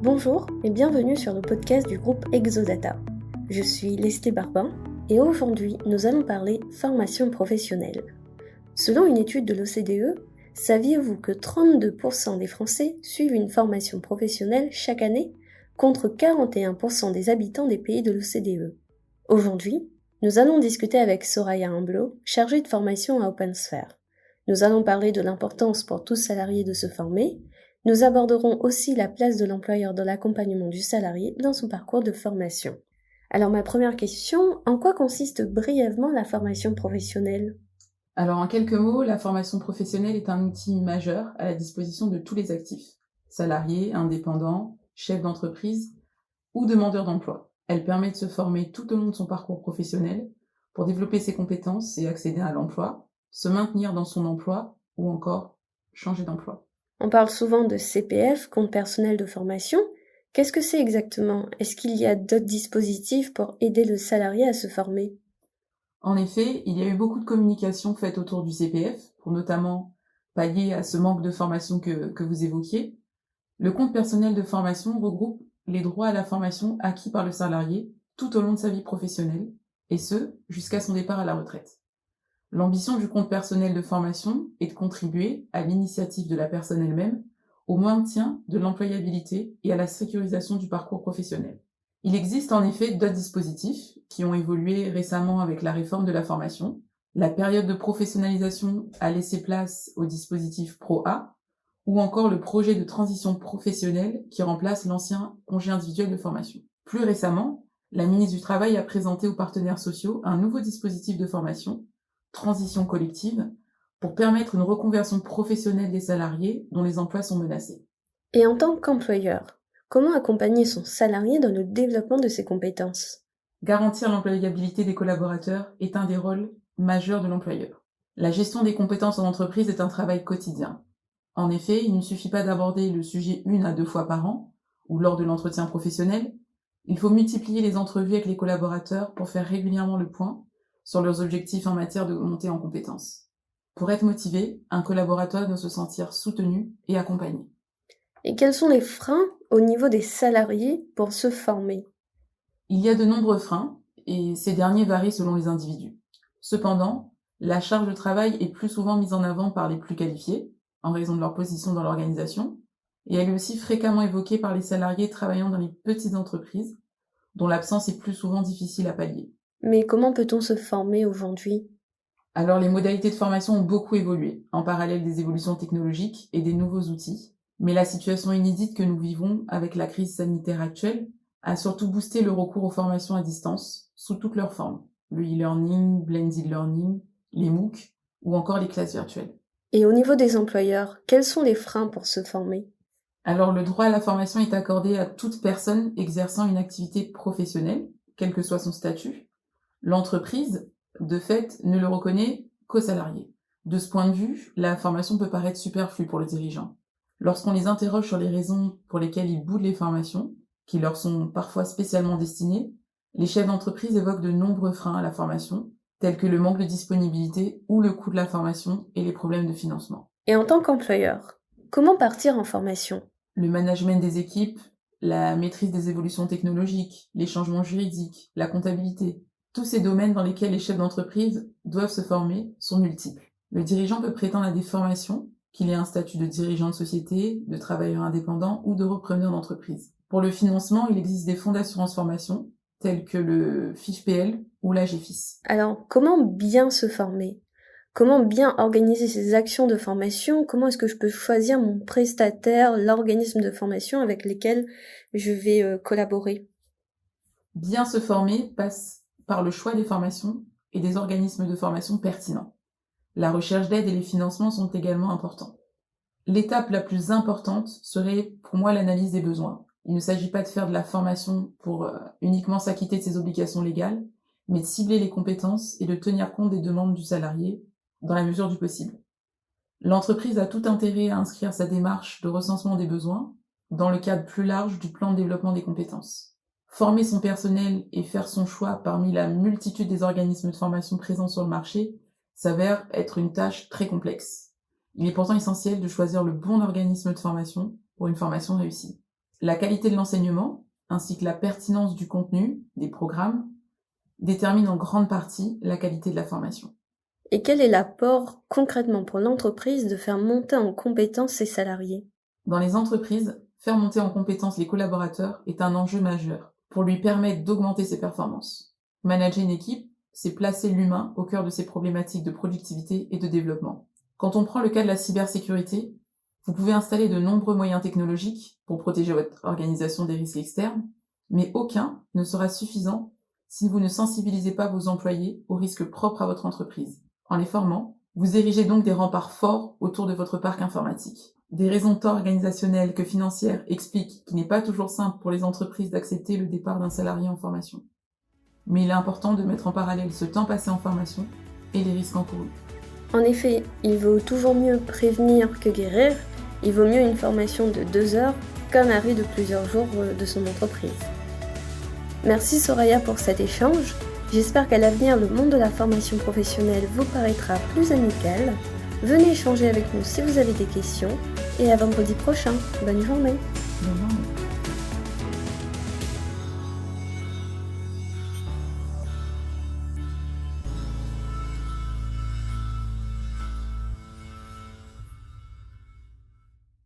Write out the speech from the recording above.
Bonjour et bienvenue sur le podcast du groupe Exodata. Je suis Leslie Barbin et aujourd'hui nous allons parler formation professionnelle. Selon une étude de l'OCDE, saviez-vous que 32% des Français suivent une formation professionnelle chaque année contre 41% des habitants des pays de l'OCDE? Aujourd'hui, nous allons discuter avec Soraya Humblo, chargée de formation à OpenSphere. Nous allons parler de l'importance pour tous salariés de se former. Nous aborderons aussi la place de l'employeur dans l'accompagnement du salarié dans son parcours de formation. Alors ma première question, en quoi consiste brièvement la formation professionnelle ? Alors en quelques mots, la formation professionnelle est un outil majeur à la disposition de tous les actifs, salariés, indépendants, chefs d'entreprise ou demandeurs d'emploi. Elle permet de se former tout au long de son parcours professionnel pour développer ses compétences et accéder à l'emploi, se maintenir dans son emploi ou encore changer d'emploi. On parle souvent de CPF, compte personnel de formation. Qu'est-ce que c'est exactement ? Est-ce qu'il y a d'autres dispositifs pour aider le salarié à se former ? En effet, il y a eu beaucoup de communication faite autour du CPF, pour notamment pallier à ce manque de formation que vous évoquiez. Le compte personnel de formation regroupe les droits à la formation acquis par le salarié tout au long de sa vie professionnelle, et ce, jusqu'à son départ à la retraite. L'ambition du compte personnel de formation est de contribuer, à l'initiative de la personne elle-même, au maintien de l'employabilité et à la sécurisation du parcours professionnel. Il existe en effet d'autres dispositifs qui ont évolué récemment avec la réforme de la formation. La période de professionnalisation a laissé place au dispositif Pro-A, ou encore le projet de transition professionnelle qui remplace l'ancien congé individuel de formation. Plus récemment, la ministre du Travail a présenté aux partenaires sociaux un nouveau dispositif de formation, transition collective, pour permettre une reconversion professionnelle des salariés dont les emplois sont menacés. Et en tant qu'employeur, comment accompagner son salarié dans le développement de ses compétences ? Garantir l'employabilité des collaborateurs est un des rôles majeurs de l'employeur. La gestion des compétences en entreprise est un travail quotidien. En effet, il ne suffit pas d'aborder le sujet 1 à 2 fois par an, ou lors de l'entretien professionnel. Il faut multiplier les entrevues avec les collaborateurs pour faire régulièrement le point sur leurs objectifs en matière de montée en compétences. Pour être motivé, un collaborateur doit se sentir soutenu et accompagné. Et quels sont les freins au niveau des salariés pour se former ? Il y a de nombreux freins, et ces derniers varient selon les individus. Cependant, la charge de travail est plus souvent mise en avant par les plus qualifiés, en raison de leur position dans l'organisation, et elle est aussi fréquemment évoquée par les salariés travaillant dans les petites entreprises, dont l'absence est plus souvent difficile à pallier. Mais comment peut-on se former aujourd'hui ? Alors les modalités de formation ont beaucoup évolué, en parallèle des évolutions technologiques et des nouveaux outils, mais la situation inédite que nous vivons avec la crise sanitaire actuelle a surtout boosté le recours aux formations à distance, sous toutes leurs formes, le e-learning, blended learning, les MOOC ou encore les classes virtuelles. Et au niveau des employeurs, quels sont les freins pour se former ? Alors le droit à la formation est accordé à toute personne exerçant une activité professionnelle, quel que soit son statut. L'entreprise, de fait, ne le reconnaît qu'aux salariés. De ce point de vue, la formation peut paraître superflue pour le dirigeant. Lorsqu'on les interroge sur les raisons pour lesquelles ils boudent les formations, qui leur sont parfois spécialement destinées, les chefs d'entreprise évoquent de nombreux freins à la formation, tels que le manque de disponibilité ou le coût de la formation et les problèmes de financement. Et en tant qu'employeur, comment partir en formation ? Le management des équipes, la maîtrise des évolutions technologiques, les changements juridiques, la comptabilité, tous ces domaines dans lesquels les chefs d'entreprise doivent se former sont multiples. Le dirigeant peut prétendre à des formations, qu'il ait un statut de dirigeant de société, de travailleur indépendant ou de repreneur d'entreprise. Pour le financement, il existe des fonds d'assurance formation, tels que le FIFPL ou la GEFIS. Alors, comment bien se former ? Comment bien organiser ces actions de formation ? Comment est-ce que je peux choisir mon prestataire, l'organisme de formation avec lequel je vais collaborer ? Bien se former passe par le choix des formations et des organismes de formation pertinents. La recherche d'aide et les financements sont également importants. L'étape la plus importante serait pour moi l'analyse des besoins. Il ne s'agit pas de faire de la formation pour uniquement s'acquitter de ses obligations légales, mais de cibler les compétences et de tenir compte des demandes du salarié dans la mesure du possible. L'entreprise a tout intérêt à inscrire sa démarche de recensement des besoins dans le cadre plus large du plan de développement des compétences. Former son personnel et faire son choix parmi la multitude des organismes de formation présents sur le marché s'avère être une tâche très complexe. Il est pourtant essentiel de choisir le bon organisme de formation pour une formation réussie. La qualité de l'enseignement, ainsi que la pertinence du contenu, des programmes, déterminent en grande partie la qualité de la formation. Et quel est l'apport concrètement pour l'entreprise de faire monter en compétence ses salariés? Dans les entreprises, faire monter en compétence les collaborateurs est un enjeu majeur pour lui permettre d'augmenter ses performances. Manager une équipe, c'est placer l'humain au cœur de ses problématiques de productivité et de développement. Quand on prend le cas de la cybersécurité, vous pouvez installer de nombreux moyens technologiques pour protéger votre organisation des risques externes, mais aucun ne sera suffisant si vous ne sensibilisez pas vos employés aux risques propres à votre entreprise. En les formant, vous érigez donc des remparts forts autour de votre parc informatique. Des raisons tant organisationnelles que financières expliquent qu'il n'est pas toujours simple pour les entreprises d'accepter le départ d'un salarié en formation. Mais il est important de mettre en parallèle ce temps passé en formation et les risques encourus. En effet, il vaut toujours mieux prévenir que guérir. Il vaut mieux une formation de 2 heures qu'un arrêt de plusieurs jours de son entreprise. Merci Soraya pour cet échange. J'espère qu'à l'avenir, le monde de la formation professionnelle vous paraîtra plus amical. Venez échanger avec nous si vous avez des questions. Et à vendredi prochain. Bonne journée. Bonne journée.